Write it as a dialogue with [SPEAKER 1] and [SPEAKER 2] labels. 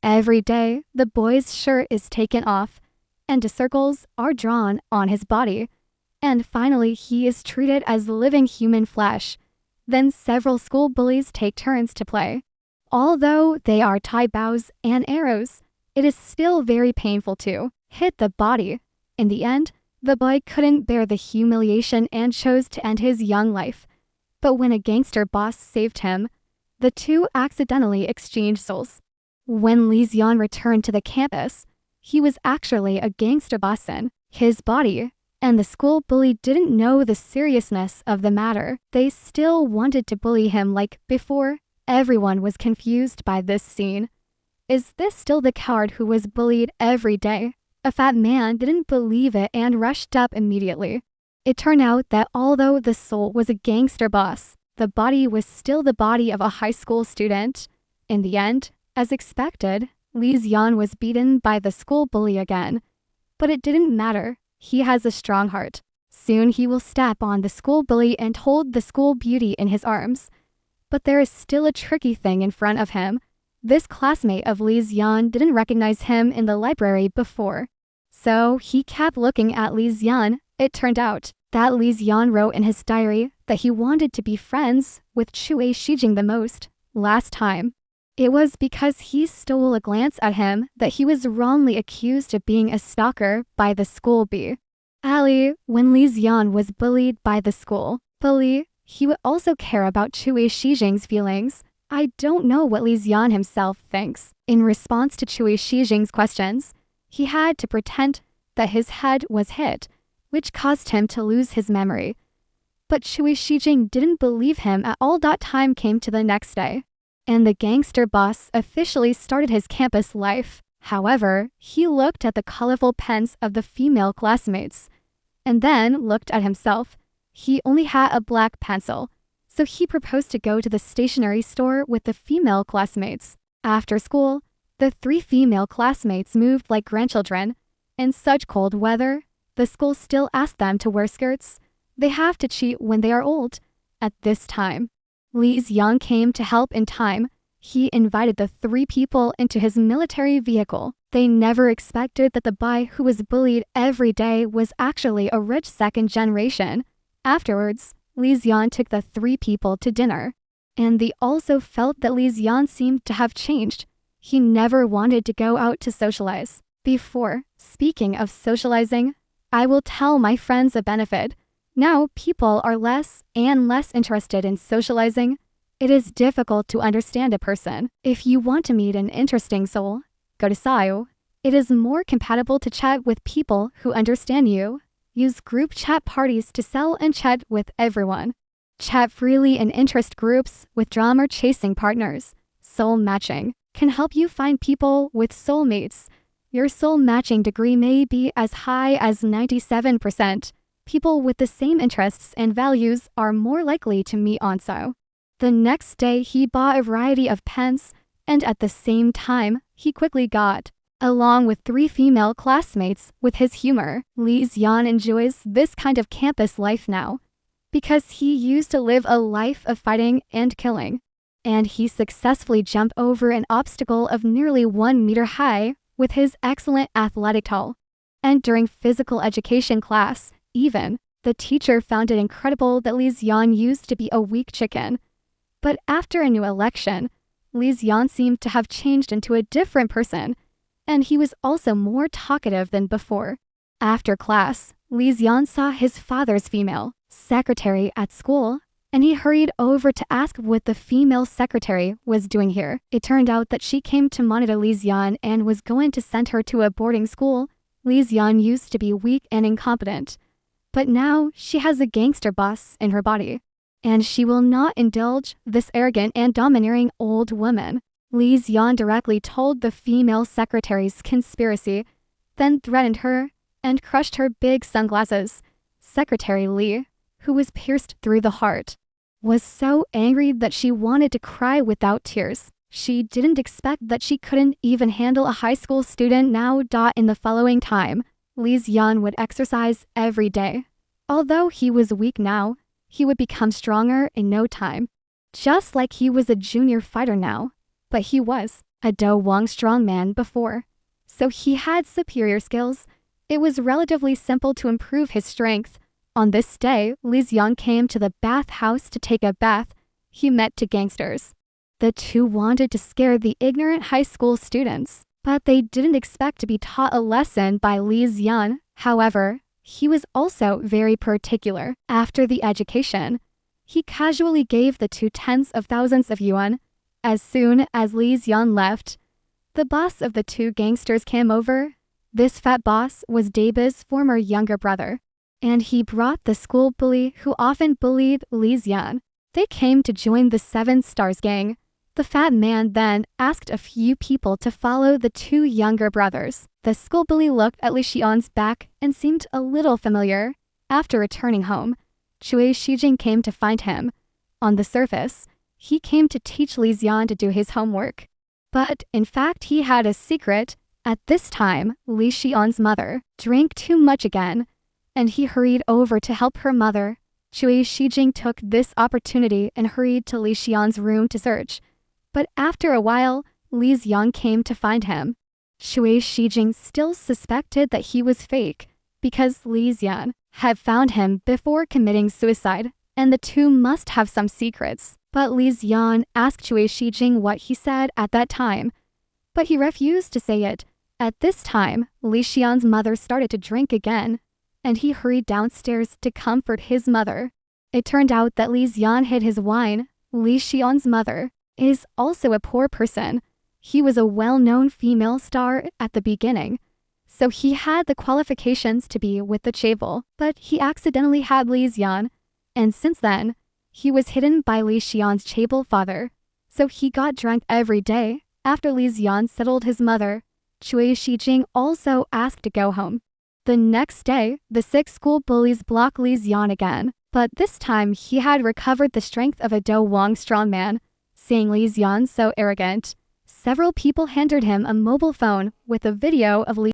[SPEAKER 1] Every day, the boy's shirt is taken off, and circles are drawn on his body. And finally, he is treated as living human flesh. Then several school bullies take turns to play. Although they are Thai bows and arrows, it is still very painful to hit the body. In the end, the boy couldn't bear the humiliation and chose to end his young life. But when a gangster boss saved him, the two accidentally exchanged souls. When Lee Xian returned to the campus, he was actually a gangster boss in his body, and the school bully didn't know the seriousness of the matter. They still wanted to bully him like before. Everyone was confused by this scene. Is this still the coward who was bullied every day? A fat man didn't believe it and rushed up immediately. It turned out that although the soul was a gangster boss, the body was still the body of a high school student. In the end, as expected, Lee Xian was beaten by the school bully again. But it didn't matter. He has a strong heart. Soon he will step on the school bully and hold the school beauty in his arms. But there is still a tricky thing in front of him. This classmate of Lee Xian didn't recognize him in the library before. So he kept looking at Lee Xian. It turned out that Lee Xian wrote in his diary that he wanted to be friends with Chui Shijing the most last time. It was because he stole a glance at him that he was wrongly accused of being a stalker by the school bee. Ali, when Lee Xian was bullied by the school bully, he would also care about Chui Shijing's feelings. I don't know what Lee Xian himself thinks. In response to Chui Shijing's questions, he had to pretend that his head was hit, which caused him to lose his memory. But Chui Shijing didn't believe him at all. Time came to the next day, and the gangster boss officially started his campus life. However, he looked at the colorful pens of the female classmates, and then looked at himself. He only had a black pencil, so he proposed to go to the stationery store with the female classmates. After school, the 3 female classmates moved like grandchildren. In such cold weather, the school still asked them to wear skirts. They have to cheat when they are old. At this time, Lee Xian came to help in time. He invited the 3 people into his military vehicle. They never expected that the boy who was bullied every day was actually a rich second generation. Afterwards, Lee Xian took the 3 people to dinner, and they also felt that Lee Xian seemed to have changed. He never wanted to go out to socialize before. Speaking of socializing, I will tell my friends a benefit. Now people are less and less interested in socializing. It is difficult to understand a person. If you want to meet an interesting soul, go to Sao. It is more compatible to chat with people who understand you. Use group chat parties to sell and chat with everyone. Chat freely in interest groups with drama-chasing partners. Soul matching can help you find people with soulmates. Your soul matching degree may be as high as 97%. People with the same interests and values are more likely to meet on Sao. The next day, he bought a variety of pens, and at the same time, he quickly got along with 3 female classmates with his humor. Lee Xian enjoys this kind of campus life now because he used to live a life of fighting and killing, and he successfully jumped over an obstacle of nearly 1 meter high with his excellent athletic tall. And during physical education class, even, the teacher found it incredible that Lee Xian used to be a weak chicken. But after a new election, Lee Xian seemed to have changed into a different person, and he was also more talkative than before. After class, Lee Xian saw his father's female secretary at school, and he hurried over to ask what the female secretary was doing here. It turned out that she came to monitor Lee Xian and was going to send her to a boarding school. Lee Xian used to be weak and incompetent, but now she has a gangster boss in her body, and she will not indulge this arrogant and domineering old woman. Lee Xian directly told the female secretary's conspiracy, then threatened her and crushed her big sunglasses. Secretary Lee, who was pierced through the heart, was so angry that she wanted to cry without tears. She didn't expect that she couldn't even handle a high school student now. In the following time, Lee Xian would exercise every day. Although he was weak now, he would become stronger in no time, just like he was a junior fighter now. But he was a Do Wong strongman before, so he had superior skills. It was relatively simple to improve his strength. On this day, Li Xian came to the bathhouse to take a bath. He met two gangsters. The two wanted to scare the ignorant high school students, but they didn't expect to be taught a lesson by Li Xian. However, he was also very particular. After the education, he casually gave the two tens of thousands of yuan. As soon as Li Xian left, the boss of the two gangsters came over. This fat boss was Daba's former younger brother, and he brought the school bully who often bullied Li Xian. They came to join the Seven Stars gang. The fat man then asked a few people to follow the two younger brothers. The school bully looked at Li Xian's back and seemed a little familiar. After returning home, Cui Shijing came to find him. On the surface, he came to teach Li Xian to do his homework. But in fact, he had a secret. At this time, Li Xian's mother drank too much again, and he hurried over to help her mother. Cui Shijing took this opportunity and hurried to Li Xian's room to search. But after a while, Li Xian came to find him. Cui Shijing still suspected that he was fake because Li Xian had found him before committing suicide, and the two must have some secrets. But Li Xian asked Cui Shijing what he said at that time, but he refused to say it. At this time, Li Xian's mother started to drink again, and he hurried downstairs to comfort his mother. It turned out that Li Xian hid his wine. Li Xian's mother is also a poor person. He was a well-known female star at the beginning, so he had the qualifications to be with the chaebol, but he accidentally had Li Xian, and since then, he was hidden by Li Xian's chaebol father, so he got drunk every day. After Li Xian settled his mother, Cui Shijing also asked to go home. The next day, the 6 school bullies blocked Li Xian again, but this time he had recovered the strength of a Do Wong strongman. Seeing Li Xian so arrogant, several people handed him a mobile phone with a video of Li